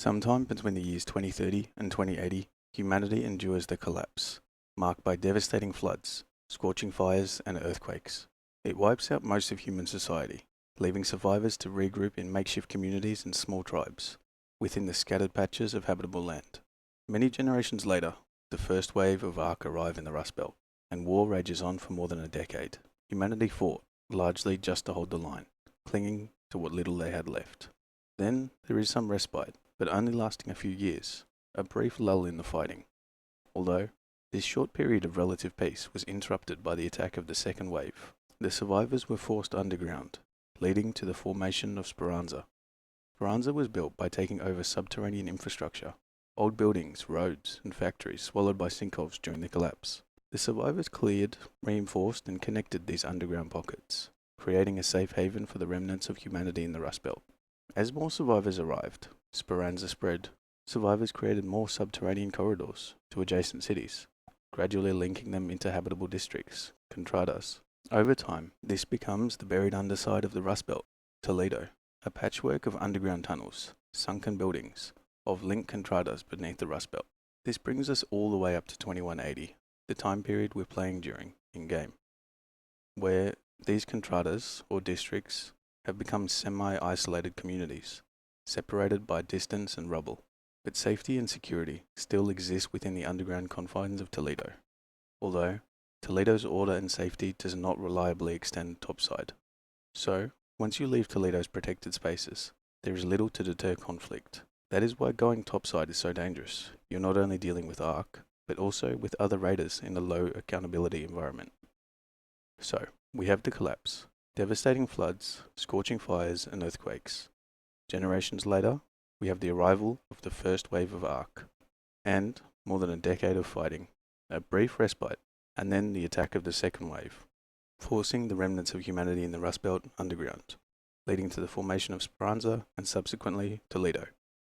Sometime between the years 2030 and 2080, humanity endures the collapse, marked by devastating floods, scorching fires, and earthquakes. It wipes out most of human society, leaving survivors to regroup in makeshift communities and small tribes within the scattered patches of habitable land. Many generations later, the first wave of Ark arrive in the Rust Belt, and war rages on for more than a decade. Humanity fought, largely just to hold the line, clinging to what little they had left. Then there is some respite, but only lasting a few years, a brief lull in the fighting. Although, this short period of relative peace was interrupted by the attack of the second wave. The survivors were forced underground, leading to the formation of Speranza. Speranza was built by taking over subterranean infrastructure, old buildings, roads, and factories swallowed by sinkholes during the collapse. The survivors cleared, reinforced, and connected these underground pockets, creating a safe haven for the remnants of humanity in the Rust Belt. As more survivors arrived, Speranza spread. Survivors created more subterranean corridors to adjacent cities, gradually linking them into habitable districts, contradas. Over time, this becomes the buried underside of the Rust Belt, Toledo, a patchwork of underground tunnels, sunken buildings, of linked contradas beneath the Rust Belt. This brings us all the way up to 2180, the time period we're playing during, in-game, where these contradas, or districts, have become semi-isolated communities, separated by distance and rubble. But safety and security still exist within the underground confines of Toledo, although Toledo's order and safety does not reliably extend topside. So, once you leave Toledo's protected spaces, there is little to deter conflict. That is why going topside is so dangerous. You're not only dealing with Ark, but also with other raiders in a low accountability environment. So, we have the collapse, devastating floods, scorching fires, and earthquakes. Generations later, we have the arrival of the first wave of Ark, and more than a decade of fighting, a brief respite, and then the attack of the second wave, forcing the remnants of humanity in the Rust Belt underground, leading to the formation of Speranza and subsequently Toledo.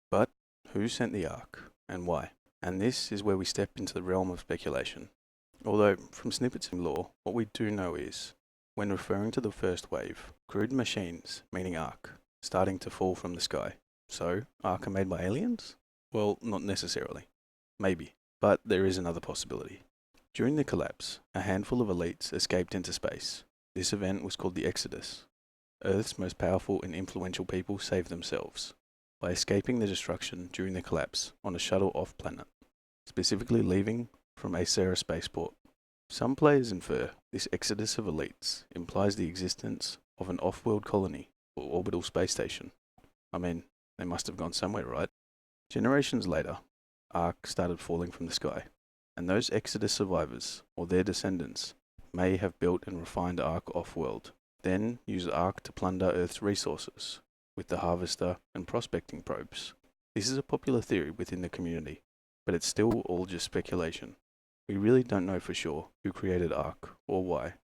But who sent the Ark, and why? And this is where we step into the realm of speculation. Although, from snippets in lore, what we do know is, when referring to the first wave, crude machines, meaning Ark, starting to fall from the sky. So, Ark are made by aliens? Well, not necessarily. Maybe. But there is another possibility. During the collapse, a handful of elites escaped into space. This event was called the Exodus. Earth's most powerful and influential people saved themselves by escaping the destruction during the collapse on a shuttle off-planet, specifically leaving from Acera spaceport. Some players infer this exodus of elites implies the existence of an off-world colony or orbital space station. I mean, they must have gone somewhere, right? Generations later, Ark started falling from the sky, and those Exodus survivors, or their descendants, may have built and refined Ark off-world, then used Ark to plunder Earth's resources with the harvester and prospecting probes. This is a popular theory within the community, but it's still all just speculation. We really don't know for sure who created Ark or why,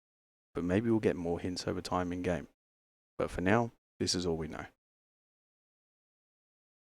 but maybe we'll get more hints over time in-game. But for now, this is all we know.